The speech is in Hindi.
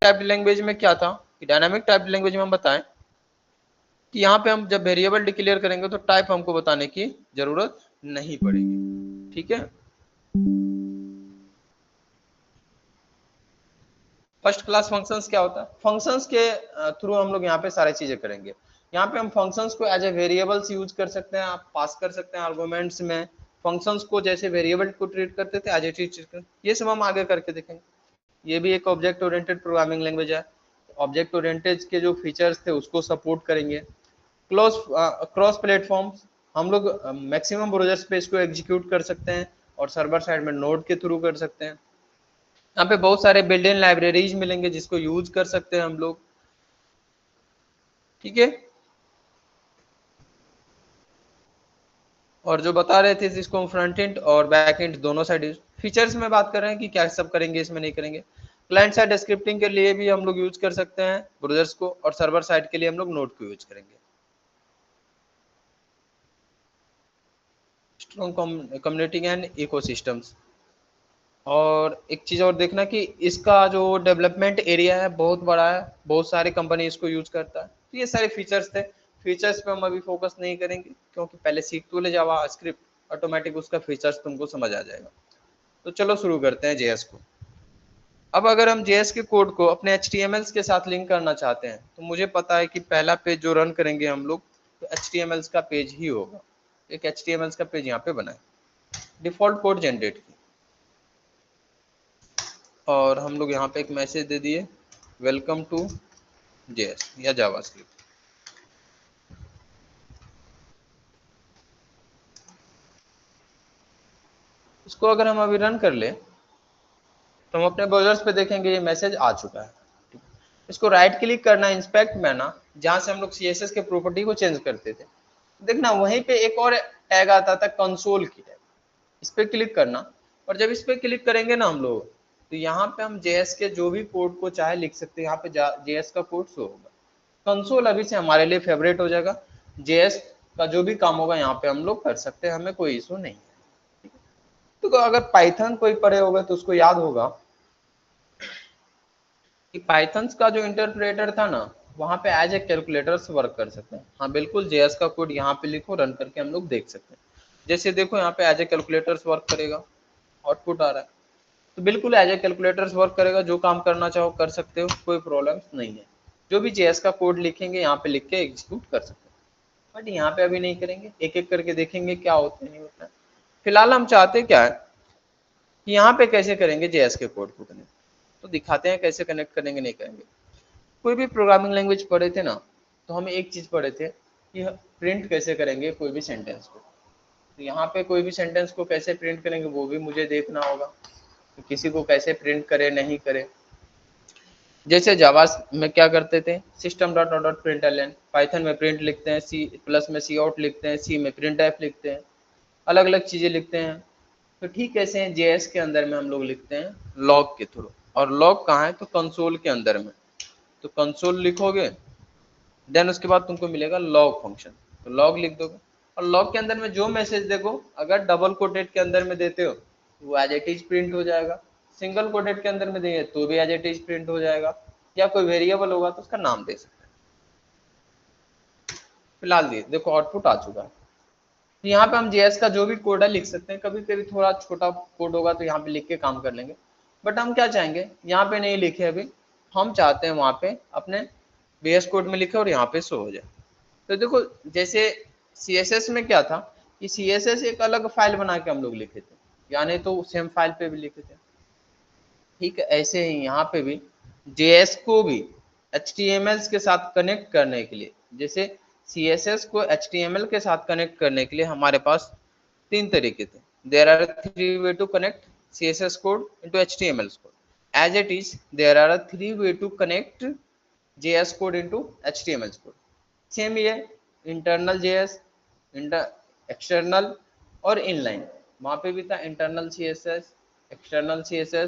टाइप लैंग्वेज में क्या था कि डायनामिक टाइप लैंग्वेज में हम बताएं कि यहाँ पे हम जब वेरिएबल डिक्लेयर करेंगे तो टाइप हमको बताने की जरूरत नहीं पड़ेगी, ठीक है। फर्स्ट क्लास फंक्शंस क्या होता है, फंक्शंस के थ्रू हम लोग यहाँ पे सारी चीजें करेंगे। यहाँ पे हम फंक्शंस को एज ए वेरिएबल्स यूज कर सकते हैं, आप पास कर सकते हैं आर्गुमेंट्स में, फंक्शंस को जैसे वेरिएबल को ट्रीट करते थे एज ए चीज, ये सब हम आगे करके देखेंगे। ये भी एक ऑब्जेक्ट ओरिएंटेड प्रोग्रामिंग लैंग्वेज है, ऑब्जेक्ट ओरिएंटेड के जो फीचर्स थे उसको सपोर्ट करेंगे। क्रॉस प्लेटफॉर्म हम लोग मैक्सिमम ब्राउजर्स पे इसको एग्जीक्यूट कर सकते हैं और सर्वर साइड में नोड के थ्रू कर सकते हैं। यहाँ पे बहुत सारे बिल्ट इन लाइब्रेरीज मिलेंगे जिसको यूज कर सकते हैं हम लोग, ठीक है। और जो बता रहे थे इसको हम फ्रंट एंड और बैक एंड दोनों साइड फीचर्स में बात कर रहे हैं कि क्या सब करेंगे इसमें नहीं करेंगे। क्लाइंट साइड स्क्रिप्टिंग के लिए भी हम लोग यूज कर सकते हैं ब्राउजर्स को, और सर्वर साइड के लिए हम लोग नोड को यूज करेंगे। Strong community and ecosystems. और एक चीज और देखना कि इसका जो डेवलपमेंट एरिया है बहुत बड़ा है, बहुत सारे कंपनी इसको यूज करता है। तो ये सारे फीचर्स थे, फीचर्स पे हम अभी फोकस नहीं करेंगे क्योंकि पहले सीख तो ले जावा स्क्रिप्ट, ऑटोमेटिक उसका फीचर्स तुमको समझ आ जाएगा। तो चलो शुरू करते हैं जेएस को। अब अगर हम जेएस के कोड को अपने एचटीएमएल के साथ लिंक करना चाहते हैं तो मुझे पता है कि पहला पेज जो रन करेंगे हम लोग तो एचटीएमएल का पेज ही होगा। एक एचटीएमएल का पेज यहाँ पे बनाए, डिफॉल्ट कोड जनरेट की, और हम लोग यहाँ पे एक मैसेज दे दिए वेलकम टू जेएस या जावास्क्रिप्ट। इसको अगर हम अभी रन कर ले तो हम अपने ब्राउजर्स पे देखेंगे ये मैसेज आ चुका है। इसको राइट क्लिक करना है इंस्पेक्ट में ना, जहां से हम लोग सीएसएस के प्रॉपर्टी को चेंज करते थे, देखना वहीं पे एक और टैग आता था कंसोल की टैग, इस पे क्लिक करना। और जब इस पे क्लिक करेंगे ना हम लोग तो यहाँ पे हम जेएस के जो भी कोड को चाहे लिख सकते हैं, यहाँ पे जेएस का कोड शो होगा। कंसोल अभी से हमारे लिए फेवरेट हो जाएगा, जेएस का जो भी काम होगा यहाँ पे हम लोग कर सकते हैं, हमें कोई इशू नहीं है। तो अगर पाइथन कोई पढ़े होगा तो उसको याद होगा कि पाइथन का जो इंटरप्रेटर था ना वहाँ पे एज ए कैलकुलेटर से वर्क कर सकते हैं। हाँ बिल्कुल, जेएस का कोड यहाँ पे लिखो, रन करके हम लोग देख सकते हैं। जैसे देखो यहाँ पे एज ए कैलकुलेटर वर्क करेगा, आउटपुट आ रहा है, तो बिल्कुल एज ए कैलकुलेटर वर्क करेगा, जो काम करना चाहो कर सकते हो, कोई प्रॉब्लम नहीं है। जो भी जेएस का कोड लिखेंगे यहाँ पे लिख के एग्जीक्यूट कर सकते हैं, बट यहाँ पे अभी नहीं करेंगे, एक एक करके देखेंगे क्या होता है नहीं होता है। फिलहाल हम चाहते क्या है कि यहाँ पे कैसे करेंगे जेएस के कोड को कनेक्ट, तो दिखाते हैं कैसे कनेक्ट करेंगे नहीं करेंगे। कोई भी प्रोग्रामिंग लैंग्वेज पढ़े थे ना तो हम एक चीज पढ़े थे कि प्रिंट कैसे करेंगे कोई भी सेंटेंस को। तो यहाँ पे कोई भी सेंटेंस को कैसे प्रिंट करेंगे वो भी मुझे देखना होगा, तो किसी को कैसे प्रिंट करे नहीं करे। जैसे जावा में क्या करते थे, system dot dot print L N, Python में प्रिंट लिखते हैं, सी प्लस में सी आउट लिखते हैं, सी में प्रिंट एफ लिखते हैं, अलग अलग चीजें लिखते हैं। तो ठीक कैसे हैं जेएस के अंदर में हम लोग लिखते हैं लॉग के थ्रू, और लॉग कहाँ है तो कंसोल के अंदर में। तो कंसोल लिखोगे देन उसके बाद तुमको मिलेगा लॉग फंक्शन, तो लॉग लिख दोगे। और लॉग के अंदर में जो मैसेज देखो अगर डबल कोटेड के अंदर में देते हो तो वो एज इट इज प्रिंट हो जाएगा, सिंगल कोटेड के अंदर में देंगे तो भी एज इट इज प्रिंट हो जाएगा, या कोई वेरिएबल होगा तो उसका नाम दे सकते हैं। फिलहाल देखो आउटपुट आ चुका है। तो यहाँ पे हम जेएस का जो भी कोड है लिख सकते हैं, कभी कभी थोड़ा छोटा कोड होगा तो यहाँ पे लिख के काम कर लेंगे, बट हम क्या चाहेंगे यहाँ पे नहीं लिखे अभी, हम चाहते हैं वहाँ पे अपने बीएस कोड में लिखे और यहाँ पे शो हो जाए। तो देखो जैसे सीएसएस में क्या था कि सीएसएस एक अलग फाइल बना के हम लोग लिखे थे, यानी तो सेम फाइल पे भी लिखे थे। ठीक है, ऐसे ही यहाँ पे भी जेएस को भी एचटीएमएल के साथ कनेक्ट करने के लिए, जैसे सीएसएस को एचटीएमएल के साथ कनेक्ट करने के लिए हमारे पास तीन तरीके थे। There are three way to connect CSS code into HTML code, as it is there are three way to connect JS code into HTML code. Same ये इंटरनल जेएस, एक्सटर्नल और इनलाइन, वहां पे भी था इंटरनल सीएसएस, एक्सटर्नल सीएसएस